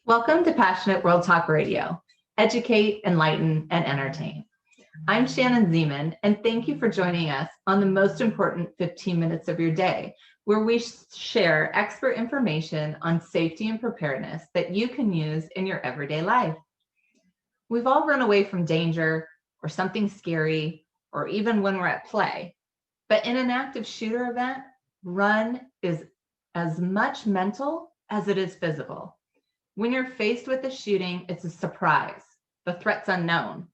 Welcome to Passionate World Talk Radio. Educate, enlighten, and entertain. I'm Shannon Zeman, and thank you for joining us on the most important 15 minutes of your day, where we share expert information on safety and preparedness that you can use in your everyday life. We've all run away from danger or something scary, or even when we're at play. But in an active shooter event, run is as much mental as it is physical. When you're faced with a shooting, it's a surprise. The threat's unknown.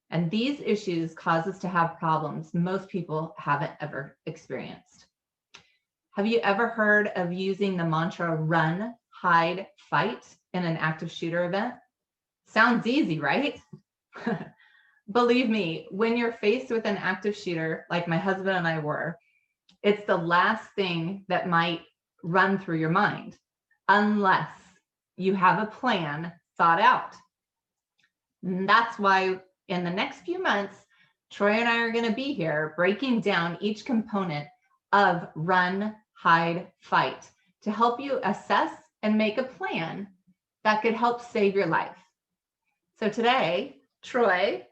And these issues cause us to have problems most people haven't ever experienced. Have you ever heard of using the mantra run, hide, fight in an active shooter event? Sounds easy, right? Believe me, when you're faced with an active shooter, like my husband and I were, it's the last thing that might run through your mind, unless you have a plan thought out. And that's why in the next few months, Troy and I are going to be here breaking down each component of run, hide, fight to help you assess and make a plan that could help save your life. So today, Troy,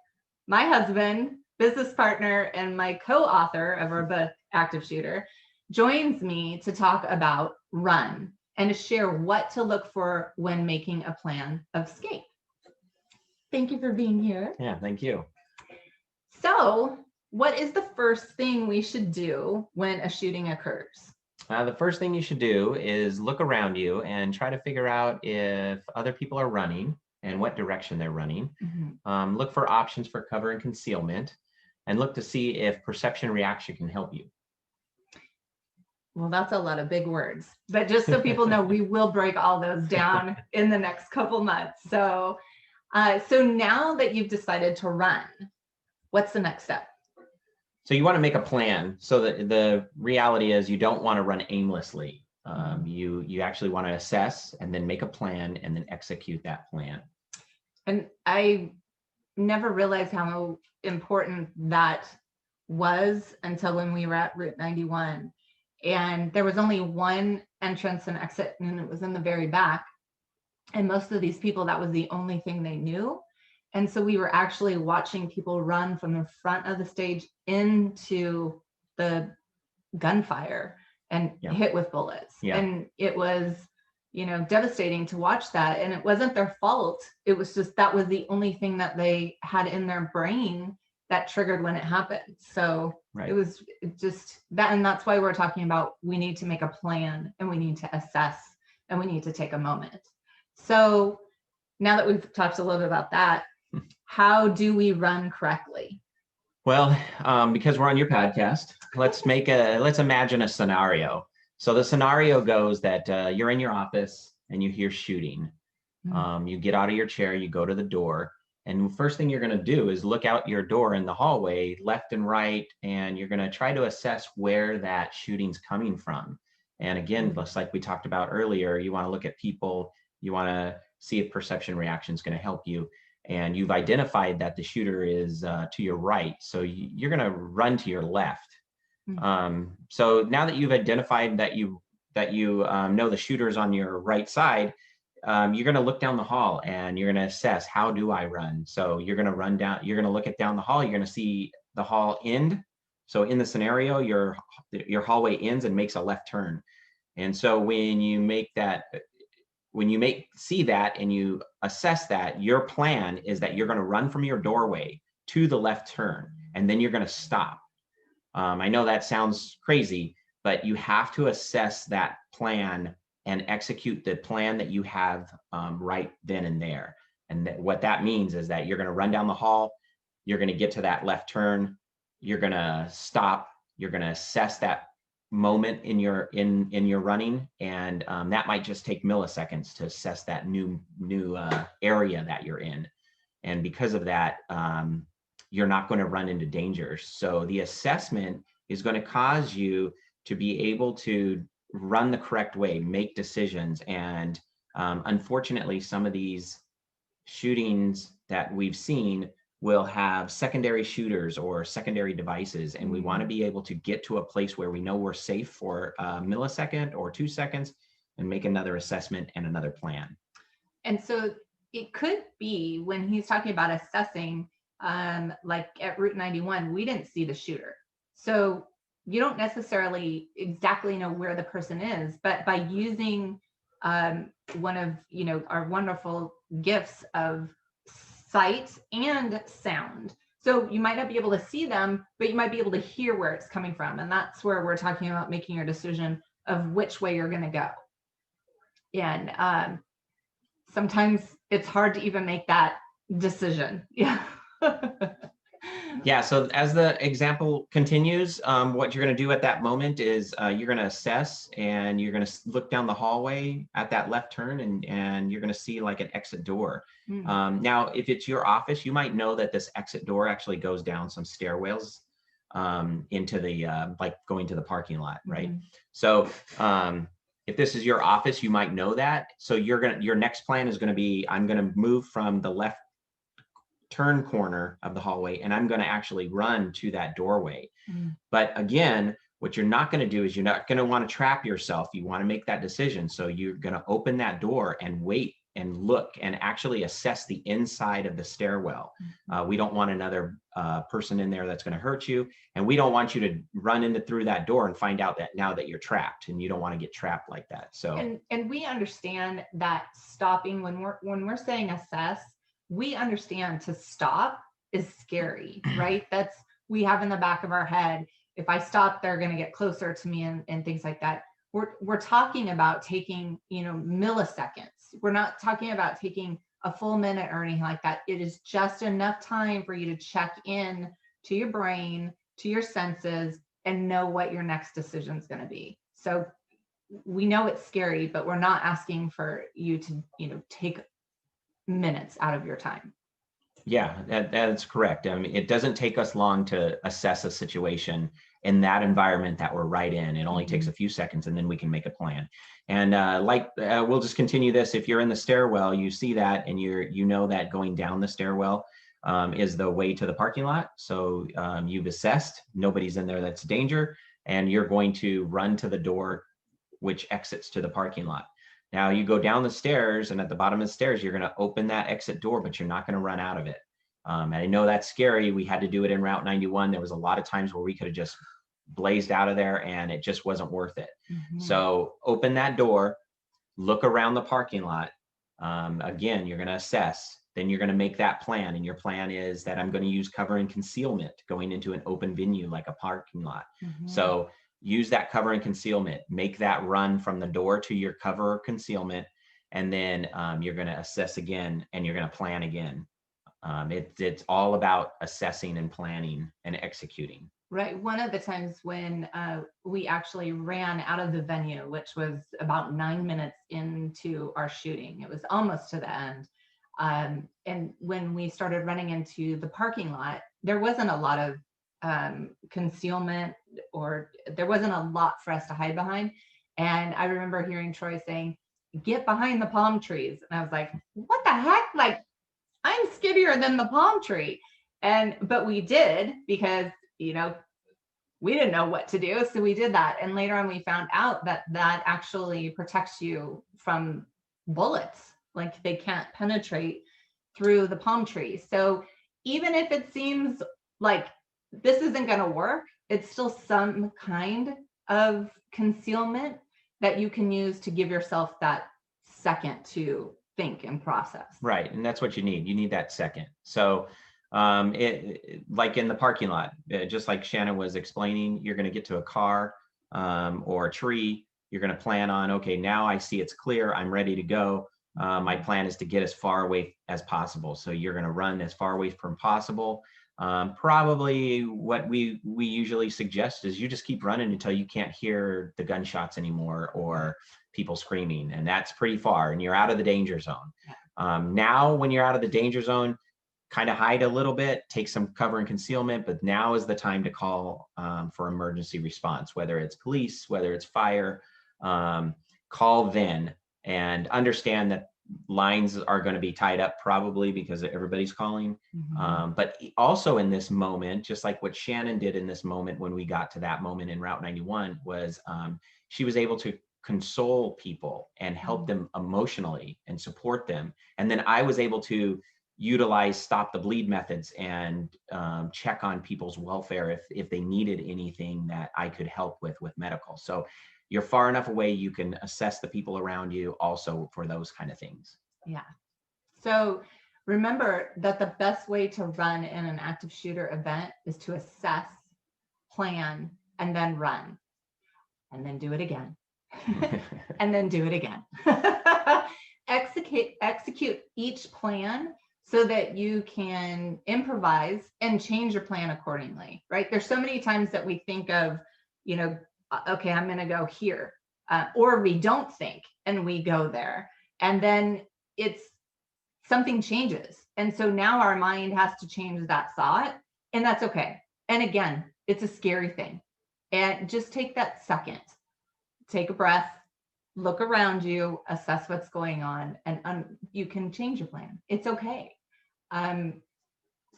my husband, business partner, and my co-author of our book, Active Shooter, joins me to talk about run and to share what to look for when making a plan of escape. Thank you for being here. Yeah, thank you. So, what is the first thing we should do when a shooting occurs? The first thing you should do is look around you and try to figure out if other people are running and what direction they're running. Mm-hmm. Look for options for cover and concealment, and look to see if perception reaction can help you. Well, that's a lot of big words, but just so people know, we will break all those down in the next couple months. So now that you've decided to run, what's the next step? So you want to make a plan. So the reality is you don't want to run aimlessly. You actually want to assess and then make a plan and then execute that plan. And I never realized how important that was until when we were at Route 91. And there was only one entrance and exit, and it was in the very back. And most of these people, that was the only thing they knew. And so we were actually watching people run from the front of the stage into the gunfire and hit with bullets. And it was, devastating to watch that. And it wasn't their fault. It was just, that was the only thing that they had in their brain that triggered when it happened. So it was just that. And that's why we're talking about, we need to make a plan and we need to assess and we need to take a moment. So now that we've talked a little bit about that, how do we run correctly? Well, because we're on your podcast, let's imagine a scenario. So the scenario goes that you're in your office and you hear shooting. You get out of your chair, you go to the door, and the first thing you're going to do is look out your door in the hallway, left and right, and you're going to try to assess where that shooting's coming from. And again, just like we talked about earlier, you want to look at people, you want to see if perception reaction is going to help you. And you've identified that the shooter is to your right, so you're going to run to your left. So now that you've identified that you know the shooter is on your right side, you're going to look down the hall and you're going to assess, how do I run? So you're going to run down, you're going to look down the hall, you're going to see the hall end. So in the scenario, your hallway ends and makes a left turn. And so when you see that and you assess that, your plan is that you're going to run from your doorway to the left turn, and then you're going to stop. I know that sounds crazy, but you have to assess that plan and execute the plan that you have right then and there. And what that means is that you're going to run down the hall, you're going to get to that left turn, you're going to stop, you're going to assess that moment in your running, and that might just take milliseconds to assess that new area that you're in. And because of that, you're not going to run into danger. So the assessment is going to cause you to be able to run the correct way, make decisions. And unfortunately, some of these shootings that we've seen will have secondary shooters or secondary devices, and we want to be able to get to a place where we know we're safe for a millisecond or 2 seconds and make another assessment and another plan. And so it could be when he's talking about assessing, like at Route 91, we didn't see the shooter. So you don't necessarily exactly know where the person is, but by using one of, our wonderful gifts of sight and sound. So you might not be able to see them, but you might be able to hear where it's coming from. And that's where we're talking about making your decision of which way you're going to go. And sometimes it's hard to even make that decision. Yeah. Yeah, so as the example continues, what you're going to do at that moment is you're going to assess, and you're going to look down the hallway at that left turn, and you're going to see like an exit door. Now, if it's your office, you might know that this exit door actually goes down some stairwells into the, like going to the parking lot, right? So if this is your office, you might know that. So your next plan is going to be, I'm going to move from the left turn corner of the hallway, and I'm going to actually run to that doorway. But again, what you're not going to do is you're not going to want to trap yourself. You want to make that decision. So you're going to open that door and wait and look and actually assess the inside of the stairwell. We don't want another person in there that's going to hurt you. And we don't want you to run through that door and find out that now that you're trapped, and you don't want to get trapped like that. So, and we understand that stopping, when we're saying assess, we understand to stop is scary, right? We have in the back of our head, if I stop, they're going to get closer to me and things like that. We're talking about taking, milliseconds. We're not talking about taking a full minute or anything like that. It is just enough time for you to check in to your brain, to your senses, and know what your next decision is going to be. So we know it's scary, but we're not asking for you to, take minutes out of your time. Yeah, that's correct. I mean, it doesn't take us long to assess a situation in that environment that we're right in. It only takes a few seconds, and then we can make a plan. And we'll just continue this. If you're in the stairwell, you see that, and you know that going down the stairwell is the way to the parking lot. So you've assessed, nobody's in there that's danger, and you're going to run to the door which exits to the parking lot. Now you go down the stairs, and at the bottom of the stairs, you're going to open that exit door, but you're not going to run out of it. And I know that's scary. We had to do it in Route 91. There was a lot of times where we could have just blazed out of there, and it just wasn't worth it. So open that door, look around the parking lot. Again, you're going to assess. Then you're going to make that plan. And your plan is that I'm going to use cover and concealment going into an open venue like a parking lot. So use that cover and concealment, make that run from the door to your cover or concealment, and then you're going to assess again, and you're going to plan again. It's all about assessing and planning and executing. Right. One of the times when we actually ran out of the venue, which was about 9 minutes into our shooting, it was almost to the end. And when we started running into the parking lot, there wasn't a lot of concealment, or there wasn't a lot for us to hide behind. And I remember hearing Troy saying, "Get behind the palm trees." And I was like, what the heck? Like, I'm skittier than the palm tree. But we did, because, we didn't know what to do. So we did that. And later on, we found out that actually protects you from bullets. Like, they can't penetrate through the palm tree. So even if it seems like this isn't going to work, it's still some kind of concealment that you can use to give yourself that second to think and process. Right. And that's what you need. You need that second. So like in the parking lot, just like Shannon was explaining, you're going to get to a car or a tree. You're going to plan on, okay, now I see it's clear. I'm ready to go. My plan is to get as far away as possible. So you're going to run as far away from possible. Probably what we usually suggest is you just keep running until you can't hear the gunshots anymore or people screaming, and that's pretty far, and you're out of the danger zone. Now, when you're out of the danger zone, kind of hide a little bit, take some cover and concealment, but now is the time to call for emergency response, whether it's police, whether it's fire. Call then, and understand that lines are going to be tied up probably because everybody's calling. But also in this moment, just like what Shannon did in this moment when we got to that moment in Route 91, was she was able to console people and help them emotionally and support them. And then I was able to utilize stop the bleed methods and check on people's welfare if they needed anything that I could help with medical. So you're far enough away, you can assess the people around you also for those kind of things. Yeah. So remember that the best way to run in an active shooter event is to assess, plan, and then run, and then do it again, and then do it again. Execute each plan so that you can improvise and change your plan accordingly, right? There's so many times that we think of, okay, I'm going to go here, or we don't think and we go there, and then something changes. And so now our mind has to change that thought, and that's okay. And again, it's a scary thing. And just take that second, take a breath, look around you, assess what's going on, and you can change your plan. It's okay.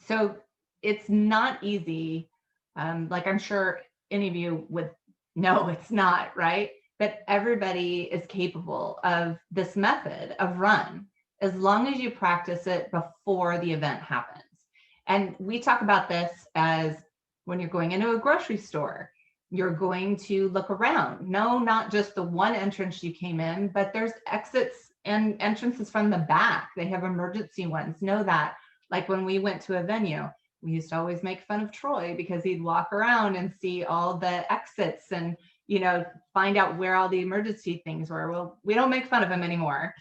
So it's not easy. Like I'm sure any of you would know it's not, right? But everybody is capable of this method of run, as long as you practice it before the event happens. And we talk about this as when you're going into a grocery store, you're going to look around. No, not just the one entrance you came in, but there's exits and entrances from the back. They have emergency ones. Know that. Like when we went to a venue, we used to always make fun of Troy because he'd walk around and see all the exits and, find out where all the emergency things were. Well, we don't make fun of him anymore.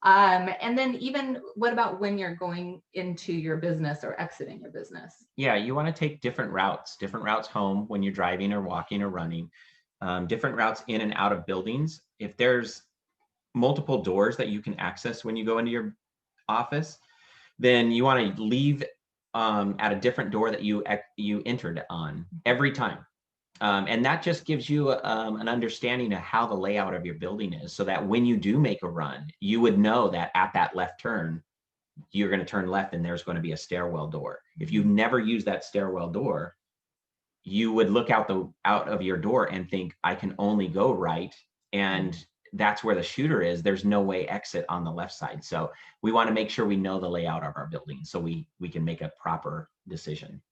And then even what about when you're going into your business or exiting your business? Yeah, you want to take different routes home when you're driving or walking or running, different routes in and out of buildings. If there's multiple doors that you can access when you go into your office, then you want to leave at a different door that you entered on every time. And that just gives you an understanding of how the layout of your building is, so that when you do make a run, you would know that at that left turn, you're going to turn left and there's going to be a stairwell door. If you've never used that stairwell door, you would look out of your door and think, I can only go right. And that's where the shooter is. There's no way exit on the left side. So we want to make sure we know the layout of our building so we can make a proper decision.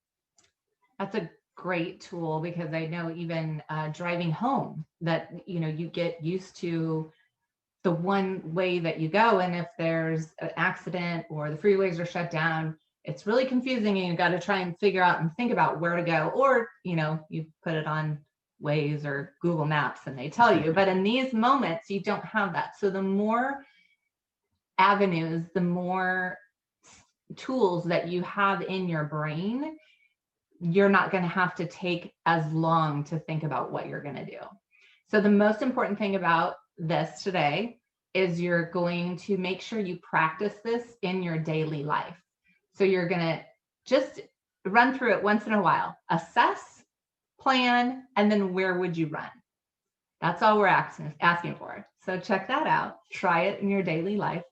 That's a great tool, because I know even driving home that, you get used to the one way that you go. And if there's an accident or the freeways are shut down, it's really confusing, and you've got to try and figure out and think about where to go. Or, you put it on Waze or Google Maps and they tell you. But in these moments, you don't have that. So the more avenues, the more tools that you have in your brain, you're not going to have to take as long to think about what you're going to do. So the most important thing about this today is you're going to make sure you practice this in your daily life. So you're going to just run through it once in a while, assess, plan, and then where would you run? That's all we're asking for. So check that out. Try it in your daily life.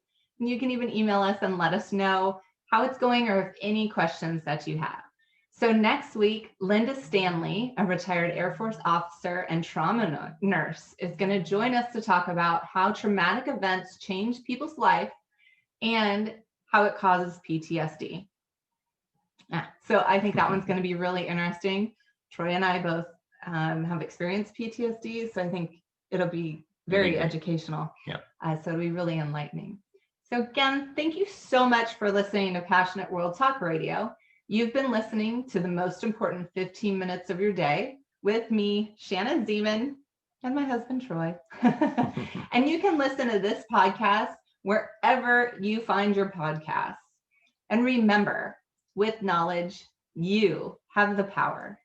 And you can even email us and let us know how it's going or if any questions that you have. So next week, Linda Stanley, a retired Air Force officer and trauma nurse, is going to join us to talk about how traumatic events change people's life and how it causes PTSD. So I think that one's going to be really interesting. Troy and I both have experienced PTSD, so I think it'll be very educational. Yeah. So it'll be really enlightening. So again, thank you so much for listening to Passionate World Talk Radio. You've been listening to the most important 15 minutes of your day with me, Shannon Zeman, and my husband, Troy. And you can listen to this podcast wherever you find your podcasts. And remember, with knowledge, you have the power